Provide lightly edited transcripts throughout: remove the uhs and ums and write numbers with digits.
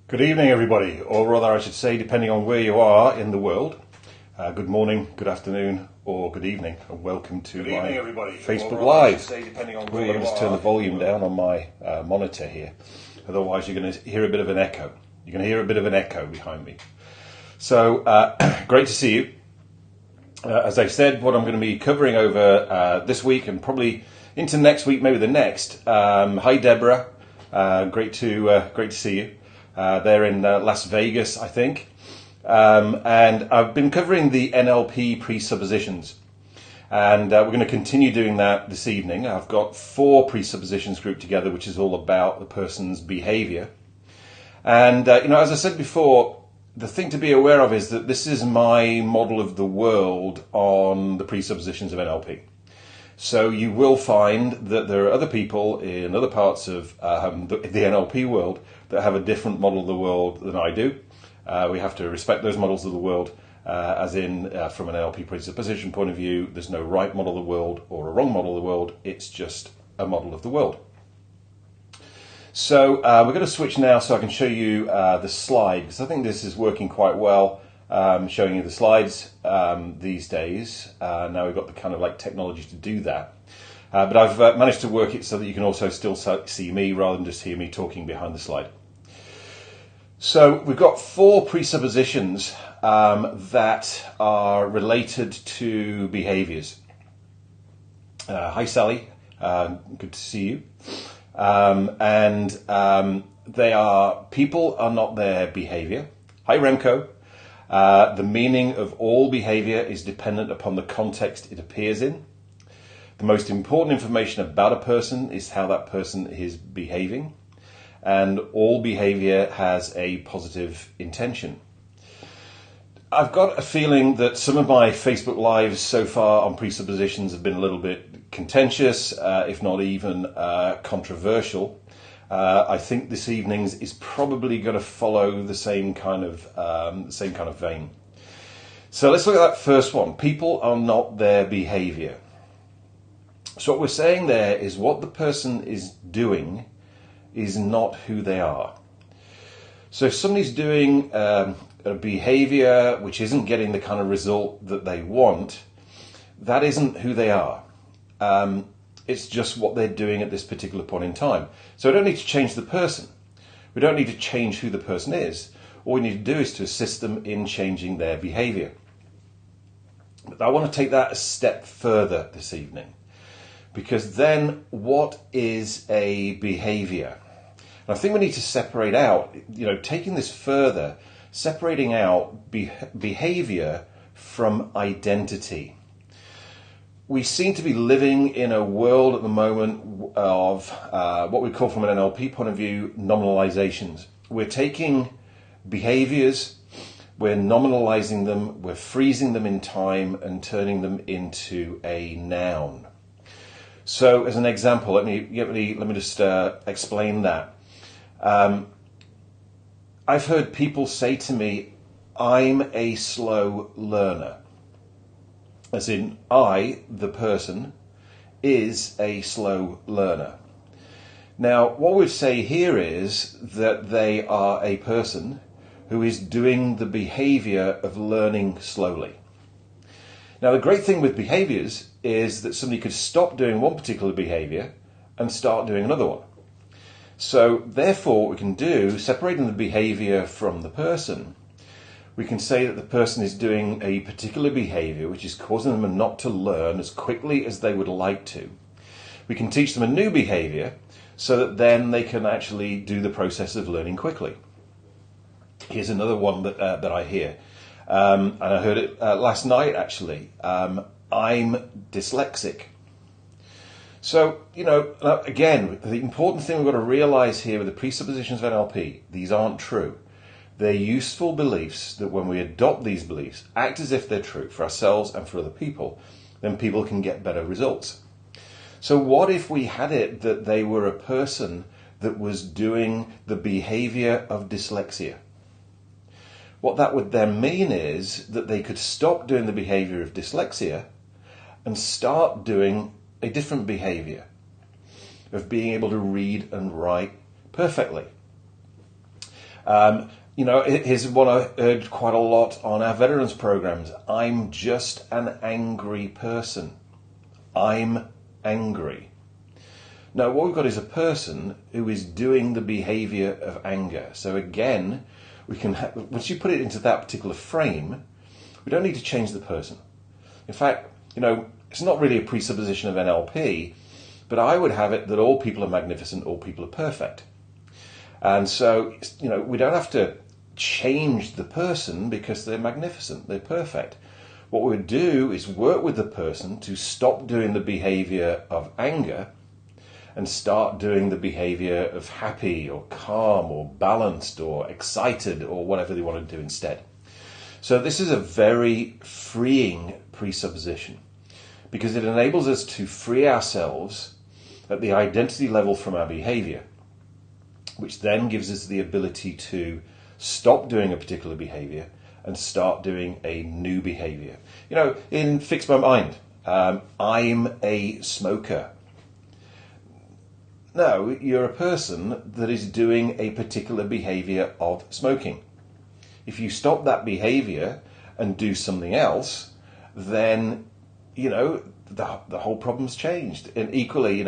Good evening, everybody, or rather I should say, depending on where you are in the world. Good morning, good afternoon, or good evening, and welcome to my Facebook Live. Let me just turn the volume down on my monitor here, otherwise you're going to hear a bit of an echo. You're going to hear a bit of an echo behind me. So, great to see you. As I said, what I'm going to be covering over this week and probably into next week, maybe the next. Hi, Deborah. Great to see you. They're in Las Vegas, I think. And I've been covering the NLP Presuppositions. And we're going to continue doing that this evening. I've got 4 presuppositions grouped together, which is all about the person's behaviour. And, as I said before, the thing to be aware of is that this is my model of the world on the presuppositions of NLP. So you will find that there are other people in other parts of the NLP world that have a different model of the world than I do. We have to respect those models of the world, as in, from an NLP presupposition point of view, there's no right model of the world or a wrong model of the world, it's just a model of the world. So we're going to switch now so I can show you the slide, because I think this is working quite well. Showing you the slides these days. Now we've got the kind of like technology to do that. But I've managed to work it so that you can also still see me rather than just hear me talking behind the slide. So we've got 4 presuppositions that are related to behaviours. Hi Sally, good to see you. They are, people are not their behaviour. Hi Remco. The meaning of all behaviour is dependent upon the context it appears in. The most important information about a person is how that person is behaving. And all behaviour has a positive intention. I've got a feeling that some of my Facebook Lives so far on presuppositions have been a little bit contentious, if not even controversial. I think this evening's is probably going to follow the same kind of vein. So let's look at that first one. People are not their behaviour. So what we're saying there is what the person is doing is not who they are. So if somebody's doing a behaviour which isn't getting the kind of result that they want, that isn't who they are. It's just what they're doing at this particular point in time. So we don't need to change the person. We don't need to change who the person is. All we need to do is to assist them in changing their behaviour. But I want to take that a step further this evening. Because then, what is a behaviour? And I think we need to separate out, taking this further, separating out behaviour from identity. We seem to be living in a world at the moment of what we call, from an NLP point of view, nominalizations. We're taking behaviors, we're nominalizing them, we're freezing them in time and turning them into a noun. So, as an example, let me just explain that. I've heard people say to me, "I'm a slow learner." As in, I, the person, is a slow learner. Now, what we'd say here is that they are a person who is doing the behaviour of learning slowly. Now, the great thing with behaviours is that somebody could stop doing one particular behaviour and start doing another one. So, therefore, what we can do, separating the behaviour from the person, we can say that the person is doing a particular behaviour which is causing them not to learn as quickly as they would like to. We can teach them a new behaviour so that then they can actually do the process of learning quickly. Here's another one that I hear, and I heard it last night actually. I'm dyslexic. So, again, the important thing we've got to realise here with the presuppositions of NLP, these aren't true. They're useful beliefs that when we adopt these beliefs, act as if they're true for ourselves and for other people, then people can get better results. So what if we had it that they were a person that was doing the behaviour of dyslexia? What that would then mean is that they could stop doing the behaviour of dyslexia and start doing a different behaviour of being able to read and write perfectly. Here's one I heard quite a lot on our veterans programs. I'm just an angry person. I'm angry. Now, what we've got is a person who is doing the behaviour of anger. So again, we can once you put it into that particular frame, we don't need to change the person. In fact, it's not really a presupposition of NLP, but I would have it that all people are magnificent, all people are perfect. And so, we don't have to change the person because they're magnificent, they're perfect. What we would do is work with the person to stop doing the behaviour of anger and start doing the behaviour of happy or calm or balanced or excited or whatever they want to do instead. So this is a very freeing presupposition because it enables us to free ourselves at the identity level from our behaviour, which then gives us the ability to stop doing a particular behaviour and start doing a new behaviour. In Fix My Mind, I'm a smoker. No, you're a person that is doing a particular behaviour of smoking. If you stop that behaviour and do something else, then, the whole problem's changed. And equally,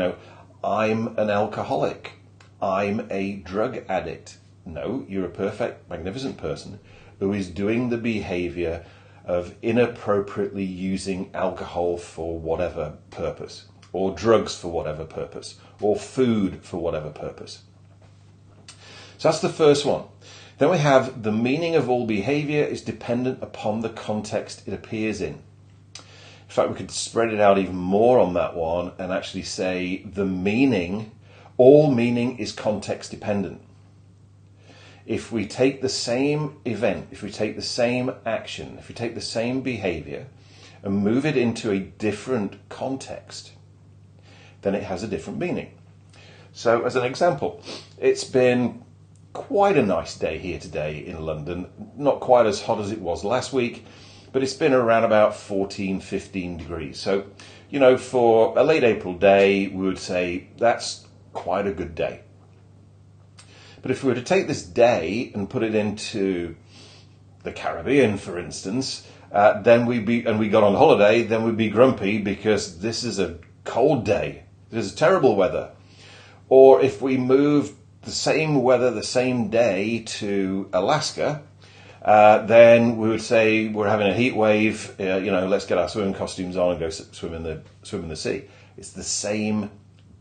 I'm an alcoholic. I'm a drug addict. No, you're a perfect, magnificent person who is doing the behaviour of inappropriately using alcohol for whatever purpose, or drugs for whatever purpose, or food for whatever purpose. So that's the first one. Then we have the meaning of all behaviour is dependent upon the context it appears in. In fact, we could spread it out even more on that one and actually say all meaning is context dependent. If we take the same event, if we take the same action, if we take the same behaviour and move it into a different context, then it has a different meaning. So as an example, it's been quite a nice day here today in London, not quite as hot as it was last week, but it's been around about 14, 15 degrees. So, for a late April day, we would say that's quite a good day. But if we were to take this day and put it into the Caribbean, for instance, then we got on holiday, then we'd be grumpy because this is a cold day. This is terrible weather. Or if we moved the same weather, the same day to Alaska, then we would say we're having a heat wave. Let's get our swimming costumes on and go swim in the sea. It's the same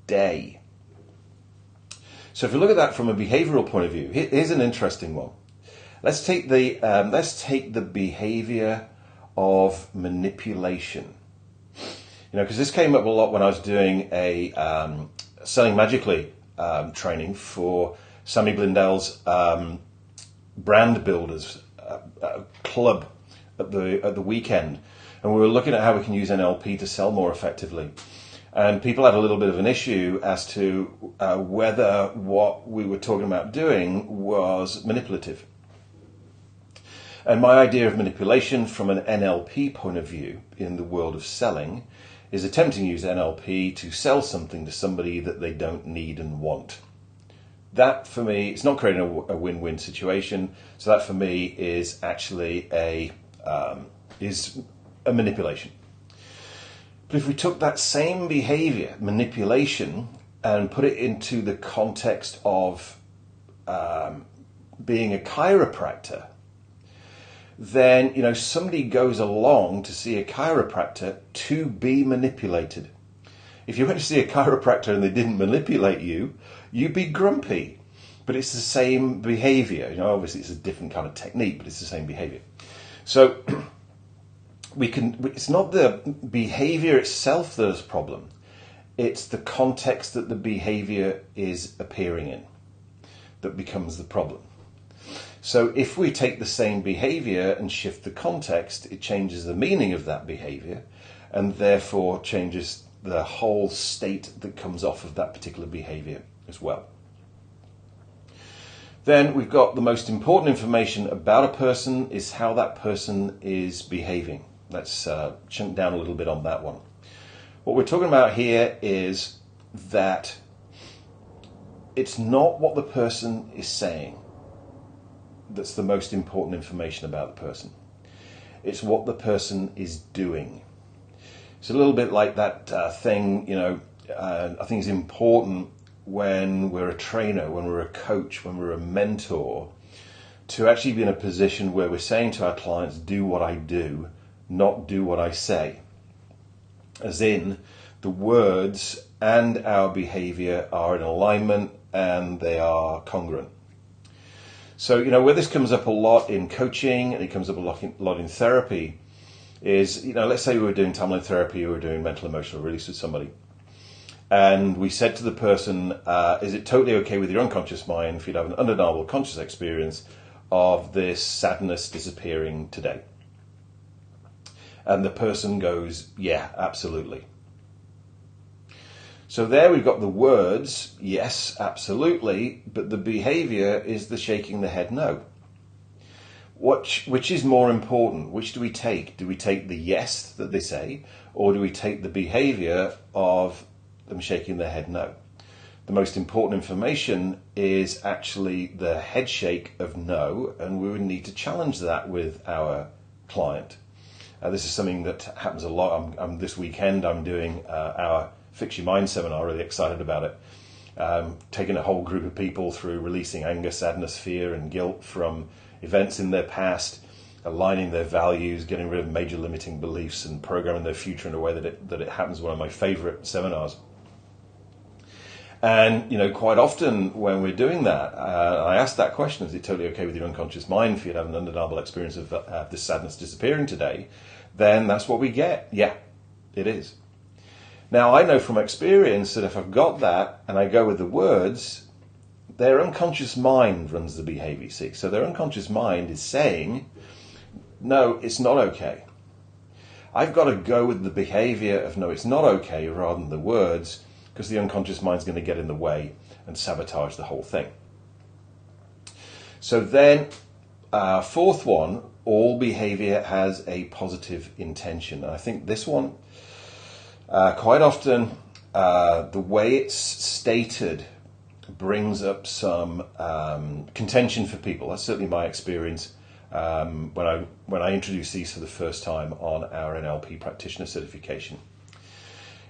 day. So if we look at that from a behavioural point of view, here's an interesting one. Let's take the behaviour of manipulation. Because this came up a lot when I was doing a Selling Magically training for Sammy Blindell's brand builders club at the weekend, and we were looking at how we can use NLP to sell more effectively. And people had a little bit of an issue as to whether what we were talking about doing was manipulative. And my idea of manipulation from an NLP point of view in the world of selling is attempting to use NLP to sell something to somebody that they don't need and want. That, for me, it's not creating a win-win situation. So that, for me, is actually a manipulation. But if we took that same behaviour, manipulation, and put it into the context of being a chiropractor, then somebody goes along to see a chiropractor to be manipulated. If you went to see a chiropractor and they didn't manipulate you, you'd be grumpy. But it's the same behaviour. Obviously it's a different kind of technique, but it's the same behaviour. So it's not the behaviour itself that is a problem. It's the context that the behaviour is appearing in that becomes the problem. So if we take the same behaviour and shift the context, it changes the meaning of that behaviour and therefore changes the whole state that comes off of that particular behaviour as well. Then we've got the most important information about a person is how that person is behaving. Let's chunk down a little bit on that one. What we're talking about here is that it's not what the person is saying. that's the most important information about the person. It's what the person is doing. It's a little bit like that thing, I think it's important when we're a trainer, when we're a coach, when we're a mentor, to actually be in a position where we're saying to our clients, do what I do, not do what I say. As in, the words and our behavior are in alignment and they are congruent. So, where this comes up a lot in coaching and it comes up a lot in therapy is, let's say we were doing timeline therapy or we're doing mental emotional release with somebody. And we said to the person, is it totally okay with your unconscious mind if you'd have an undeniable conscious experience of this sadness disappearing today? And the person goes, yeah, absolutely. So there we've got the words, yes, absolutely, but the behavior is the shaking the head no. Which is more important? Which do we take? Do we take the yes that they say, or do we take the behavior of them shaking their head no? The most important information is actually the head shake of no, and we would need to challenge that with our client. This is something that happens a lot. This weekend I'm doing our Fix Your Mind seminar, really excited about it. Taking a whole group of people through releasing anger, sadness, fear and guilt from events in their past, aligning their values, getting rid of major limiting beliefs and programming their future in a way that it happens. One of my favorite seminars. And, quite often when we're doing that, I ask that question, is it totally okay with your unconscious mind if you'd have an undeniable experience of this sadness disappearing today? Then that's what we get. Yeah, it is. Now, I know from experience that if I've got that and I go with the words, their unconscious mind runs the behavior, you see. So their unconscious mind is saying, no, it's not okay. I've got to go with the behavior of no, it's not okay, rather than the words, because the unconscious mind's going to get in the way and sabotage the whole thing. So then, fourth one, all behavior has a positive intention. And I think this one, quite often, the way it's stated brings up some contention for people. That's certainly my experience when I introduced these for the first time on our NLP practitioner certification.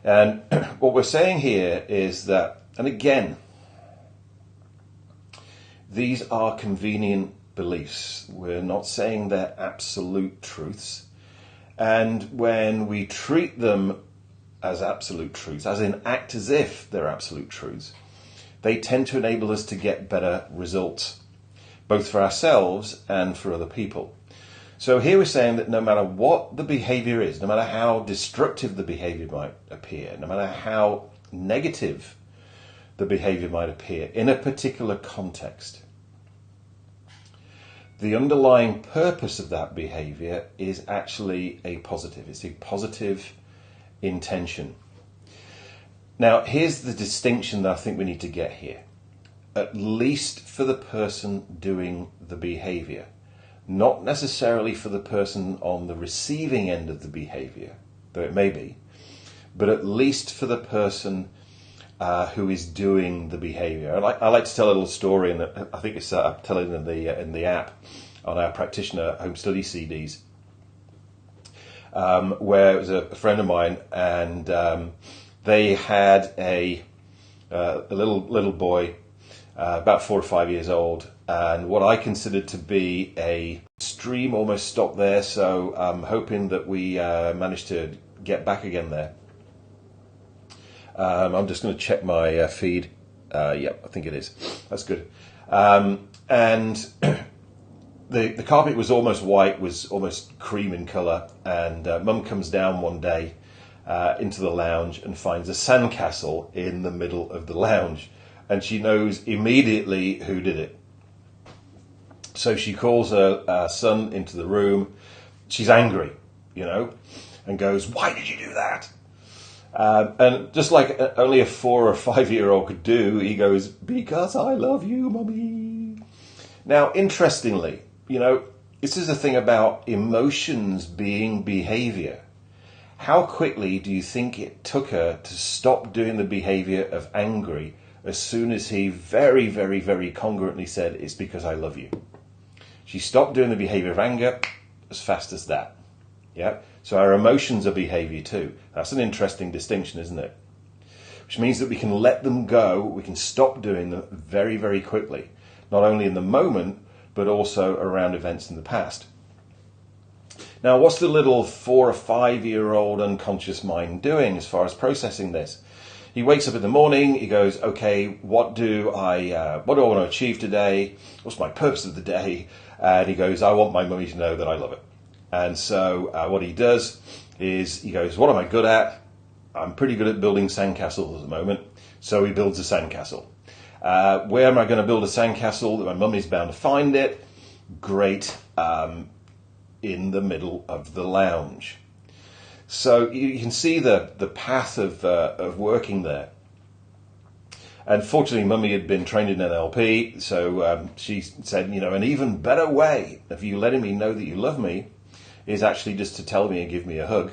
And what we're saying here is that, and again, these are convenient beliefs. We're not saying they're absolute truths. And when we treat them as absolute truths, as in act as if they're absolute truths, they tend to enable us to get better results, both for ourselves and for other people. So here we're saying that no matter what the behavior is, no matter how destructive the behavior might appear, no matter how negative the behavior might appear in a particular context, the underlying purpose of that behavior is actually a positive. It's a positive intention. Now, here's the distinction that I think we need to get here. At least for the person doing the behavior. Not necessarily for the person on the receiving end of the behavior, though it may be, but at least for the person who is doing the behavior. I like to tell a little story, and I think it's I tell it in the app on our practitioner home study CDs, where it was a friend of mine, and they had a little boy, about 4 or 5 years old, and what I considered to be a stream almost stopped there, so I'm hoping that we managed to get back again there. I'm just going to check my feed. Yep, I think it is. That's good. And the carpet was almost white, was almost cream in colour, and Mum comes down one day into the lounge and finds a sandcastle in the middle of the lounge, and she knows immediately who did it. So she calls her son into the room. She's angry, and goes, "Why did you do that?" And just like only a 4 or 5 year old could do, he goes, "Because I love you, Mummy." Now, interestingly, this is a thing about emotions being behavior. How quickly do you think it took her to stop doing the behavior of angry as soon as he very, very, very congruently said, "It's because I love you"? She stopped doing the behavior of anger as fast as that. Yeah. So our emotions are behavior too. That's an interesting distinction, isn't it? Which means that we can let them go, we can stop doing them very, very quickly, not only in the moment, but also around events in the past. Now, what's the little 4 or 5 year old unconscious mind doing as far as processing this? He wakes up in the morning, he goes, okay, what do I want to achieve today? What's my purpose of the day? And he goes, I want my mummy to know that I love it. And so what he does is he goes, what am I good at? I'm pretty good at building sandcastles at the moment. So he builds a sandcastle. Where am I going to build a sandcastle that my mummy's bound to find it? Great. In the middle of the lounge. So you can see the path of working there. And fortunately, Mummy had been trained in NLP, so she said, an even better way of you letting me know that you love me is actually just to tell me and give me a hug.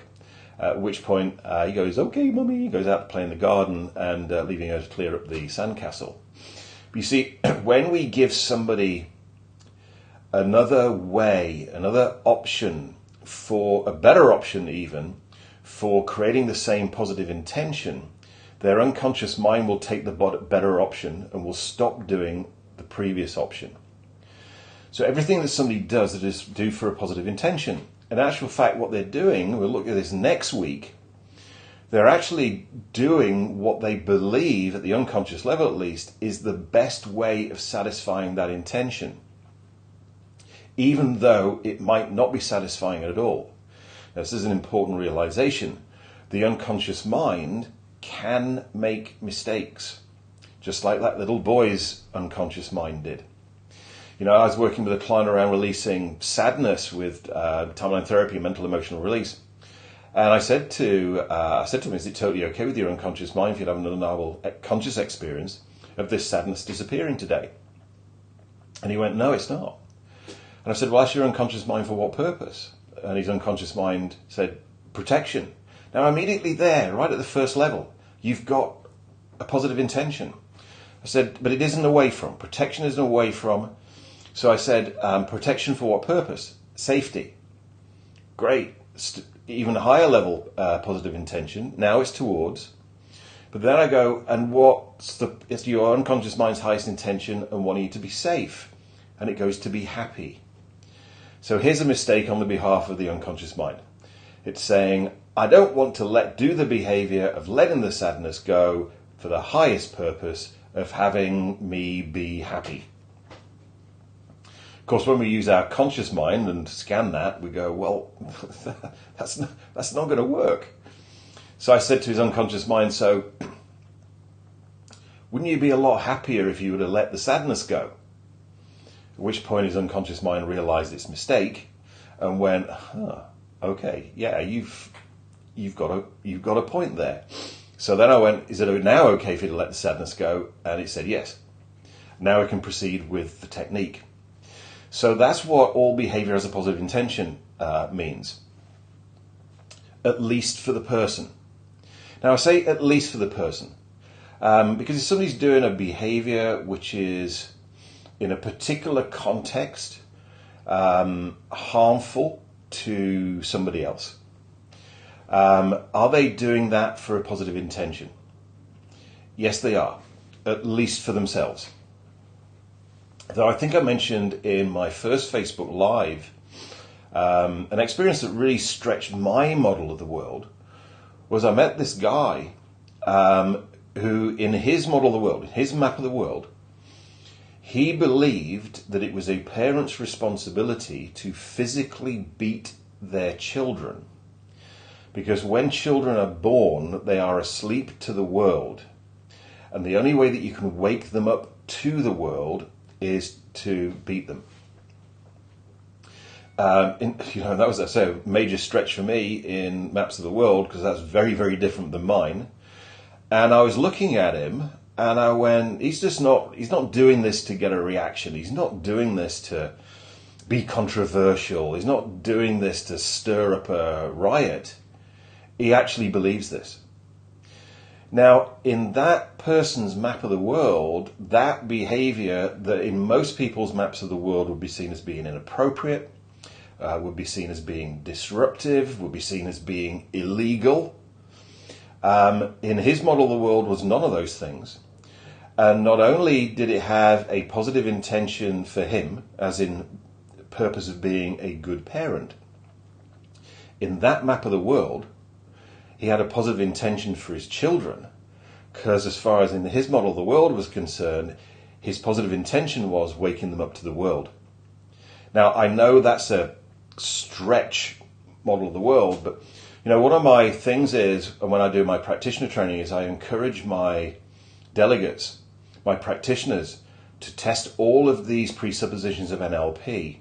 At which point he goes, okay, Mummy. He goes out to play in the garden and leaving her to clear up the sandcastle. But you see, when we give somebody another way, another option, for a better option even, for creating the same positive intention, their unconscious mind will take the better option and will stop doing the previous option. So everything that somebody does, that is do for a positive intention. In actual fact, what they're doing, we'll look at this next week, they're actually doing what they believe, at the unconscious level at least, is the best way of satisfying that intention, even though it might not be satisfying at all. Now, this is an important realization. The unconscious mind can make mistakes, just like that little boy's unconscious mind did. I was working with a client around releasing sadness with timeline therapy, mental emotional release. And I said to him, is it totally okay with your unconscious mind if you have an undeniable conscious experience of this sadness disappearing today? And he went, no, it's not. And I said, well, ask your unconscious mind for what purpose? And his unconscious mind said, protection. Now, immediately there, right at the first level, you've got a positive intention. I said, but it isn't away from. Protection isn't away from. So I said, protection for what purpose? Safety. Great. Even higher level positive intention. Now it's towards. But then I go, and it's your unconscious mind's highest intention and wanting you to be safe. And it goes to be happy. So here's a mistake on the behalf of the unconscious mind. It's saying, I don't want to do the behavior of letting the sadness go for the highest purpose of having me be happy. Of course, when we use our conscious mind and scan that, we go, well, that's not going to work. So I said to his unconscious mind, so wouldn't you be a lot happier if you were to let the sadness go? At which point his unconscious mind realized its mistake and went, okay, yeah, you've got a point there. So then I went, is it now okay for you to let the sadness go? And it said yes. Now I can proceed with the technique. So that's what all behavior as a positive intention means. At least for the person. Now I say at least for the person because if somebody's doing a behavior which is in a particular context harmful to somebody else, are they doing that for a positive intention? Yes, they are, at least for themselves. Though I think I mentioned in my first Facebook Live an experience that really stretched my model of the world was I met this guy who, in his model of the world, in his map of the world, he believed that it was a parent's responsibility to physically beat their children because when children are born, they are asleep to the world. And the only way that you can wake them up to the world is to beat them. That was a major stretch for me in Maps of the World because that's very, very different than mine. And I was looking at him and I went, he's not doing this to get a reaction. He's not doing this to be controversial. He's not doing this to stir up a riot. He actually believes this. Now, in that person's map of the world, that behavior that in most people's maps of the world would be seen as being inappropriate, would be seen as being disruptive, would be seen as being illegal. In his model of the world was none of those things. And not only did it have a positive intention for him, as in purpose of being a good parent, in that map of the world, he had a positive intention for his children, because as far as in his model of the world was concerned, his positive intention was waking them up to the world. Now, I know that's a stretch model of the world, but one of my things is, and when I do my practitioner training, is I encourage my delegates, my practitioners, to test all of these presuppositions of NLP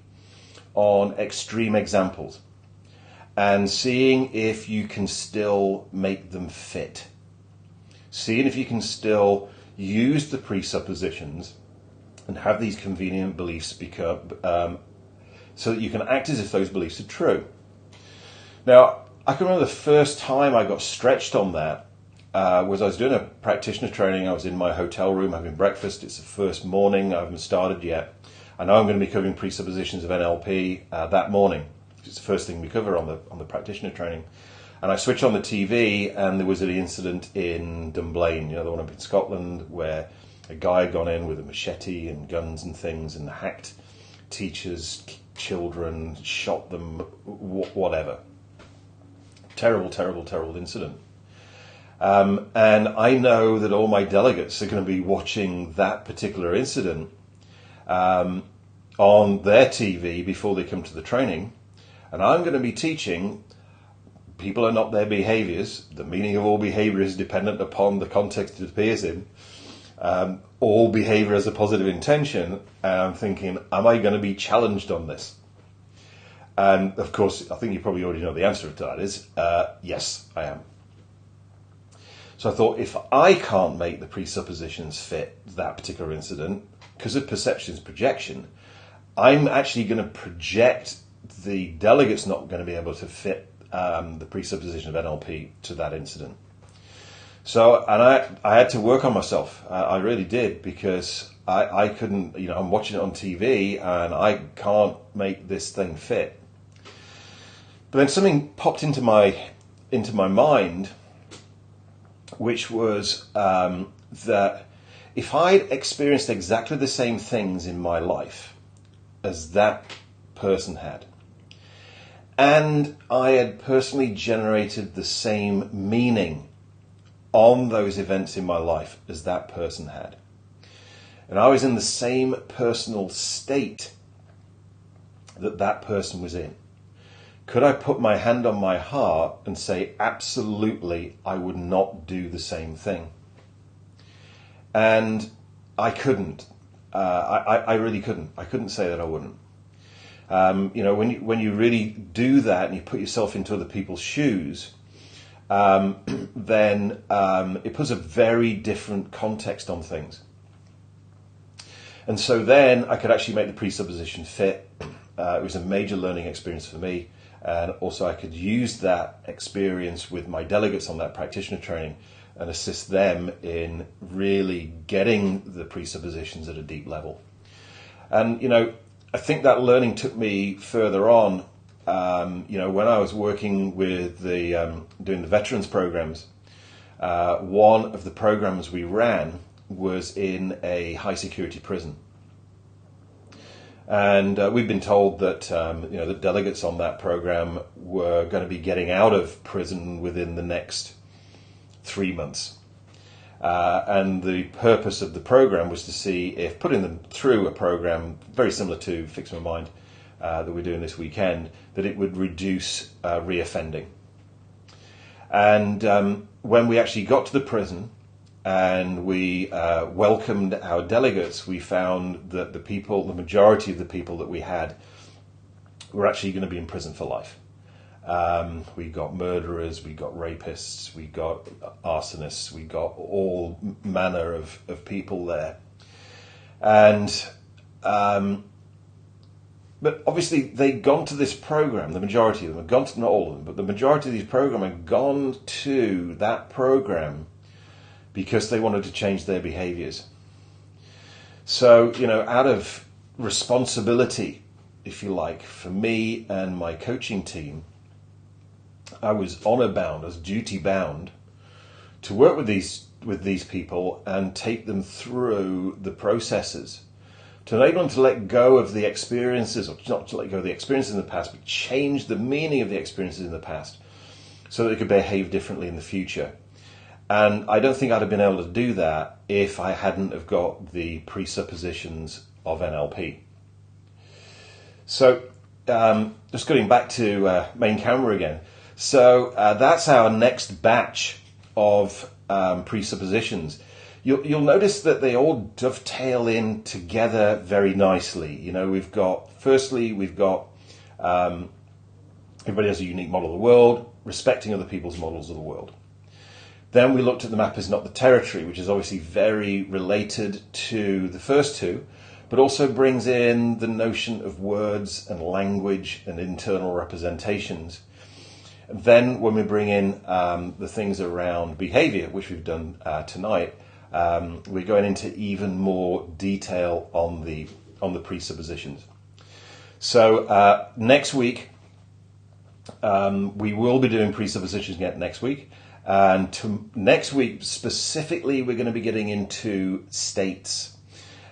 on extreme examples and seeing if you can still make them fit. Seeing if you can still use the presuppositions and have these convenient beliefs become so that you can act as if those beliefs are true. Now, I can remember the first time I got stretched on that was I was doing a practitioner training. I was in my hotel room having breakfast. It's the first morning. I haven't started yet. I know I'm going to be covering presuppositions of NLP that morning. It's the first thing we cover on the practitioner training. And I switched on the TV, and there was an incident in Dunblane, the one up in Scotland, where a guy had gone in with a machete and guns and things and hacked teachers, children, shot them, whatever. Terrible, terrible, terrible incident. And I know that all my delegates are going to be watching that particular incident on their TV before they come to the training. And I'm going to be teaching people are not their behaviours. The meaning of all behaviour is dependent upon the context it appears in. All behaviour has a positive intention. And I'm thinking, am I going to be challenged on this? And of course, I think you probably already know the answer to that is, yes, I am. So I thought, if I can't make the presuppositions fit that particular incident, because of perception's projection, I'm actually going to project the delegates not going to be able to fit the presupposition of NLP to that incident. So, and I had to work on myself. I really did, because I couldn't, I'm watching it on TV and I can't make this thing fit. But then something popped into my mind, which was that if I'd experienced exactly the same things in my life as that person had, and I had personally generated the same meaning on those events in my life as that person had, and I was in the same personal state that that person was in, could I put my hand on my heart and say, absolutely, I would not do the same thing? And I couldn't. I really couldn't. I couldn't say that I wouldn't. When you really do that and you put yourself into other people's shoes, then it puts a very different context on things. And so then I could actually make the presupposition fit. It was a major learning experience for me. And also I could use that experience with my delegates on that practitioner training and assist them in really getting the presuppositions at a deep level. And, I think that learning took me further on. When I was working with doing the veterans programs, one of the programs we ran was in a high security prison. And we've been told that the delegates on that program were going to be getting out of prison within the next 3 months. And the purpose of the program was to see if putting them through a program very similar to Fix My Mind that we're doing this weekend, that it would reduce reoffending. And when we actually got to the prison, and we welcomed our delegates, we found that the majority of the people that we had were actually going to be in prison for life. We got murderers, we got rapists, we got arsonists, we got all manner of people there. And but obviously they'd gone to this program, the majority of them had gone to, not all of them, but the majority of these programs had gone to that program because they wanted to change their behaviors. So, out of responsibility, if you like, for me and my coaching team, I was honor bound, I was duty bound to work with these people and take them through the processes to enable them to let go of the experiences, or not to let go of the experiences in the past, but change the meaning of the experiences in the past so that they could behave differently in the future. And I don't think I'd have been able to do that if I hadn't have got the presuppositions of NLP. So, just getting back to main camera again. So that's our next batch of presuppositions. You'll notice that they all dovetail in together very nicely. We've got everybody has a unique model of the world, respecting other people's models of the world. Then we looked at the map is not the territory, which is obviously very related to the first two, but also brings in the notion of words and language and internal representations. Then when we bring in the things around behaviour, which we've done tonight, we're going into even more detail on the presuppositions. So next week, we will be doing presuppositions again next week. And next week specifically, we're going to be getting into states.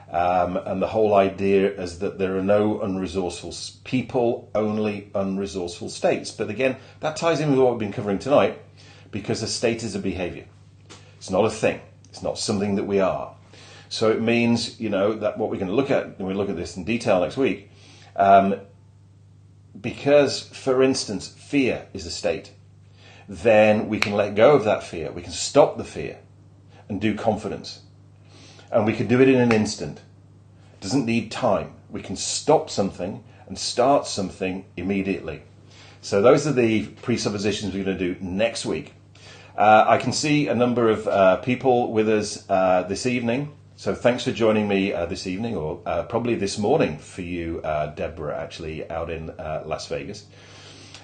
And the whole idea is that there are no unresourceful people, only unresourceful states. But again, that ties in with what we've been covering tonight, because a state is a behavior. It's not a thing. It's not something that we are. So it means, that what we're going to look at, when we look at this in detail next week, because, for instance, fear is a state, then we can let go of that fear. We can stop the fear and do confidence. And we can do it in an instant. It doesn't need time. We can stop something and start something immediately. So those are the presuppositions we're going to do next week. I can see a number of people with us this evening. So thanks for joining me this evening, or probably this morning for you, Deborah, actually out in Las Vegas.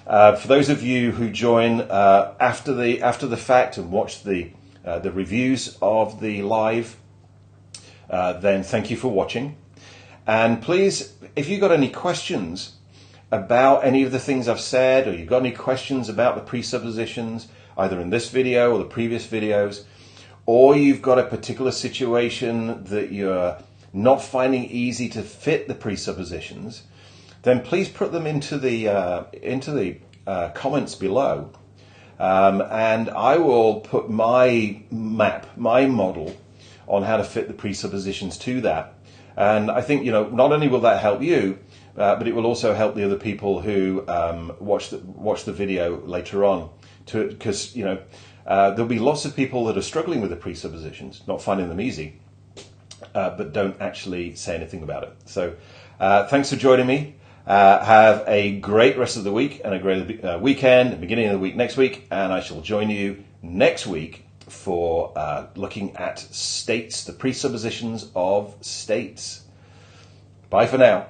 For those of you who join after the fact and watch the reviews of the live, then thank you for watching. And please, if you've got any questions about any of the things I've said, or you've got any questions about the presuppositions, either in this video or the previous videos, or you've got a particular situation that you're not finding easy to fit the presuppositions, then please put them into the comments below, and I will put my map, my model on how to fit the presuppositions to that. And I think, not only will that help you, but it will also help the other people who watch the video later on, because there'll be lots of people that are struggling with the presuppositions, not finding them easy, but don't actually say anything about it. So thanks for joining me. Have a great rest of the week and a great weekend, beginning of the week next week, and I shall join you next week for looking at states, the presuppositions of states. Bye for now.